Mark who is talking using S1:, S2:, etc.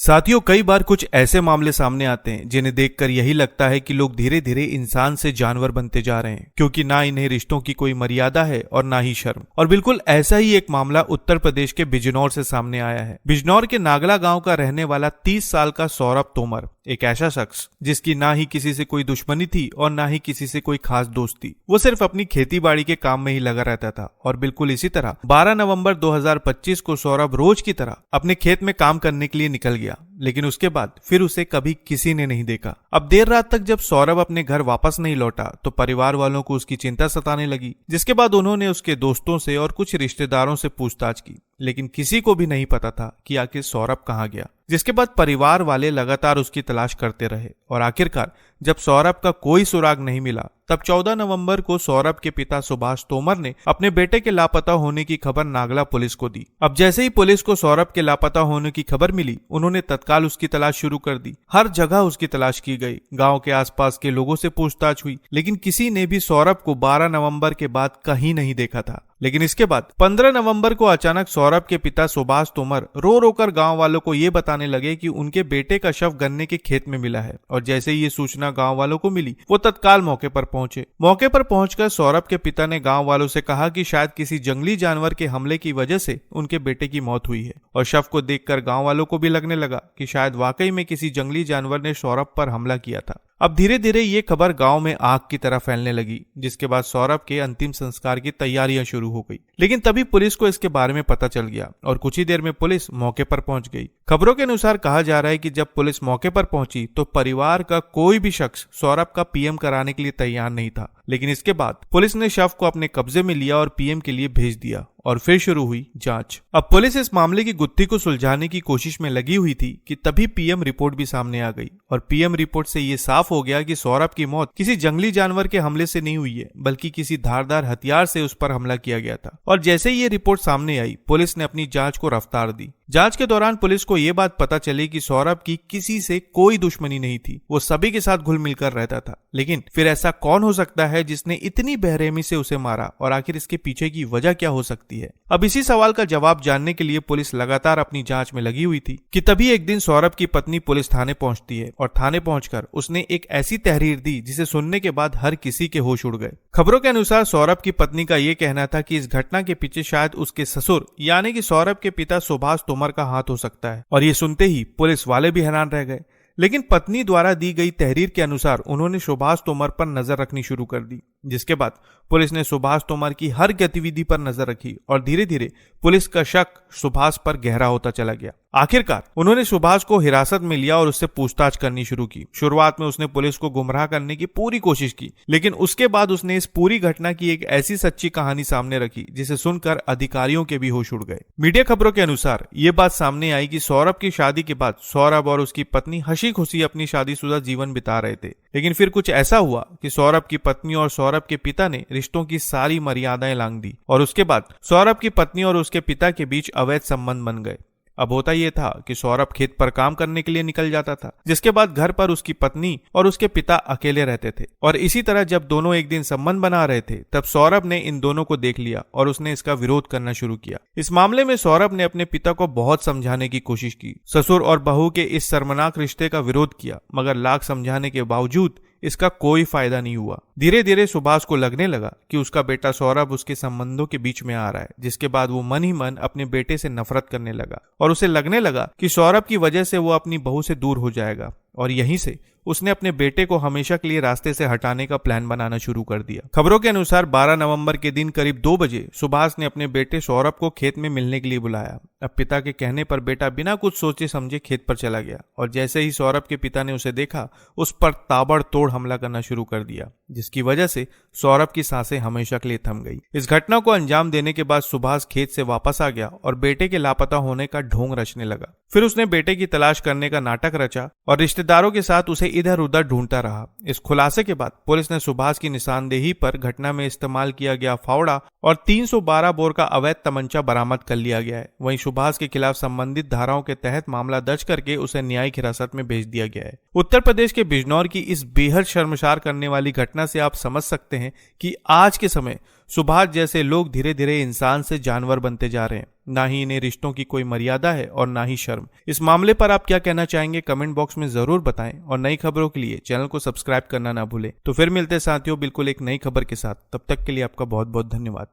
S1: साथियों, कई बार कुछ ऐसे मामले सामने आते हैं जिन्हें देखकर यही लगता है कि लोग धीरे धीरे इंसान से जानवर बनते जा रहे हैं, क्योंकि ना इन्हें रिश्तों की कोई मर्यादा है और ना ही शर्म। और बिल्कुल ऐसा ही एक मामला उत्तर प्रदेश के बिजनौर से सामने आया है। बिजनौर के नागला गांव का रहने वाला 30 साल का सौरभ तोमर एक ऐसा शख्स जिसकी ना ही किसी से कोई दुश्मनी थी और ना ही किसी से कोई खास दोस्ती। वो सिर्फ अपनी खेती बाड़ी के काम में ही लगा रहता था। और बिल्कुल इसी तरह 12 नवंबर 2025 को सौरभ रोज की तरह अपने खेत में काम करने के लिए निकल गया, लेकिन उसके बाद फिर उसे कभी किसी ने नहीं देखा। अब देर रात तक जब सौरभ अपने घर वापस नहीं लौटा तो परिवार वालों को उसकी चिंता सताने लगी, जिसके बाद उन्होंने उसके दोस्तों से और कुछ रिश्तेदारों से पूछताछ की, लेकिन किसी को भी नहीं पता था कि आखिर सौरभ कहाँ गया। जिसके बाद परिवार वाले लगातार उसकी तलाश करते रहे और आखिरकार जब सौरभ का कोई सुराग नहीं मिला तब 14 नवंबर को सौरभ के पिता सुभाष तोमर ने अपने बेटे के लापता होने की खबर नागला पुलिस को दी। अब जैसे ही पुलिस को सौरभ के लापता होने की खबर मिली, उन्होंने तत्काल उसकी तलाश शुरू कर दी। हर जगह उसकी तलाश की गई, गांव के आसपास के लोगों से पूछताछ हुई, लेकिन किसी ने भी सौरभ को 12 नवंबर के बाद कहीं नहीं देखा था। लेकिन इसके बाद 15 नवंबर को अचानक सौरभ के पिता सुभाष तोमर रो रो कर गांव वालों को ये बताने लगे कि उनके बेटे का शव गन्ने के खेत में मिला है। और जैसे ही ये सूचना गांव वालों को मिली, वो तत्काल मौके पर पहुंचे। मौके पर पहुंचकर सौरभ के पिता ने गांव वालों से कहा कि शायद किसी जंगली जानवर के हमले की वजह से उनके बेटे की मौत हुई है। और शव को देखकर गांव वालों को भी लगने लगा कि शायद वाकई में किसी जंगली जानवर ने सौरभ पर हमला किया था। अब धीरे धीरे ये खबर गांव में आग की तरह फैलने लगी, जिसके बाद सौरभ के अंतिम संस्कार की तैयारियां शुरू हो गई। लेकिन तभी पुलिस को इसके बारे में पता चल गया और कुछ ही देर में पुलिस मौके पर पहुंच गई। खबरों के अनुसार कहा जा रहा है कि जब पुलिस मौके पर पहुंची तो परिवार का कोई भी शख्स सौरभ का पीएम कराने के लिए तैयार नहीं था। लेकिन इसके बाद पुलिस ने शव को अपने कब्जे में लिया और पीएम के लिए भेज दिया और फिर शुरू हुई जांच। अब पुलिस इस मामले की गुत्थी को सुलझाने की कोशिश में लगी हुई थी कि तभी पीएम रिपोर्ट भी सामने आ गई। और पीएम रिपोर्ट से ये साफ हो गया कि सौरभ की मौत किसी जंगली जानवर के हमले से नहीं हुई है, बल्कि किसी धारदार हथियार से उस पर हमला किया गया था। और जैसे ही ये रिपोर्ट सामने आई, पुलिस ने अपनी जांच को रफ्तार दी। जांच के दौरान पुलिस को यह बात पता चली कि सौरभ की किसी से कोई दुश्मनी नहीं थी, वो सभी के साथ घुल मिलकर रहता था। लेकिन फिर ऐसा कौन हो सकता है जिसने इतनी बेरहमी से उसे मारा, और आखिर इसके पीछे की वजह क्या हो सकती है? अब इसी सवाल का जवाब जानने के लिए पुलिस लगातार अपनी जांच में लगी हुई थी कि तभी एक दिन सौरभ की पत्नी पुलिस थाने पहुंचती है और थाने पहुंचकर उसने एक ऐसी तहरीर दी जिसे सुनने के बाद हर किसी के होश उड़ गए। खबरों के अनुसार सौरभ की पत्नी का यह कहना था कि इस घटना के पीछे शायद उसके ससुर यानी कि सौरभ के पिता सुभाष तोमर का हाथ हो सकता है। और ये सुनते ही पुलिस वाले भी हैरान रह गए। लेकिन पत्नी द्वारा दी गई तहरीर के अनुसार उन्होंने सुभाष तोमर पर नजर रखनी शुरू कर दी, जिसके बाद पुलिस ने सुभाष तोमर की हर गतिविधि पर नजर रखी और धीरे धीरे पुलिस का शक सुभाष पर गहरा होता चला गया। आखिरकार उन्होंने सुभाष को हिरासत में लिया और उससे पूछताछ करनी शुरू की। शुरुआत में उसने पुलिस को गुमराह करने की पूरी कोशिश की, लेकिन उसके बाद उसने इस पूरी घटना की एक ऐसी सच्ची कहानी सामने रखी जिसे सुनकर अधिकारियों के भी होश उड़ गए। मीडिया खबरों के अनुसार ये बात सामने आई कि सौरभ की शादी के बाद सौरभ और उसकी पत्नी हंसी खुशी अपनी शादीशुदा जीवन बिता रहे थे। लेकिन फिर कुछ ऐसा हुआ कि सौरभ की पत्नी और सौरभ के पिता ने रिश्तों की सारी मर्यादाएं लांघ दी और उसके बाद सौरभ की पत्नी और उसके पिता के बीच अवैध संबंध बन गए। अब होता यह था कि सौरभ खेत पर काम करने के लिए निकल जाता था, जिसके बाद घर पर उसकी पत्नी और उसके पिता अकेले रहते थे। और इसी तरह जब दोनों एक दिन संबंध बना रहे थे, तब सौरभ ने इन दोनों को देख लिया और उसने इसका विरोध करना शुरू किया। इस मामले में सौरभ ने अपने पिता को बहुत समझाने की कोशिश की, ससुर और बहू के इस शर्मनाक रिश्ते का विरोध किया, मगर लाख समझाने के बावजूद इसका कोई फायदा नहीं हुआ। धीरे धीरे सुभाष को लगने लगा कि उसका बेटा सौरभ उसके संबंधों के बीच में आ रहा है, जिसके बाद वो मन ही मन अपने बेटे से नफरत करने लगा और उसे लगने लगा कि सौरभ की वजह से वो अपनी बहू से दूर हो जाएगा। और यहीं से उसने अपने बेटे को हमेशा के लिए रास्ते से हटाने का प्लान बनाना शुरू कर दिया। खबरों के अनुसार 12 नवंबर के दिन करीब 2 बजे सुभाष ने अपने बेटे सौरभ को खेत में मिलने के लिए बुलाया। अब पिता के कहने पर बेटा बिना कुछ सोचे समझे खेत पर चला गया और जैसे ही सौरभ के पिता ने उसे देखा, उस पर ताबड़तोड़ हमला करना शुरू कर दिया, जिसकी वजह से सौरभ की सांसें हमेशा के लिए थम गई। इस घटना को अंजाम देने के बाद सुभाष खेत से वापस आ गया और बेटे के लापता होने का ढोंग रचने लगा। फिर उसने बेटे की तलाश करने का नाटक रचा और रिश्तेदारों के साथ उसे इधर उधर ढूंढता रहा। इस खुलासे के बाद पुलिस ने सुभाष की निशानदेही पर घटना में इस्तेमाल किया गया फावड़ा और 312 बोर का अवैध तमंचा बरामद कर लिया गया है। वहीं सुभाष के खिलाफ संबंधित धाराओं के तहत मामला दर्ज करके उसे न्यायिक हिरासत में भेज दिया गया है। उत्तर प्रदेश के बिजनौर की इस बेहद शर्मसार करने वाली घटना से आप समझ सकते हैं कि आज के समय सुभाष जैसे लोग धीरे धीरे इंसान से जानवर बनते जा रहे हैं, ना ही इन्हें रिश्तों की कोई मर्यादा है और ना ही शर्म। इस मामले पर आप क्या कहना चाहेंगे कमेंट बॉक्स में जरूर बताएं और नई खबरों के लिए चैनल को सब्सक्राइब करना ना भूलें। तो फिर मिलते हैं साथियों बिल्कुल एक नई खबर के साथ, तब तक के लिए आपका बहुत बहुत धन्यवाद।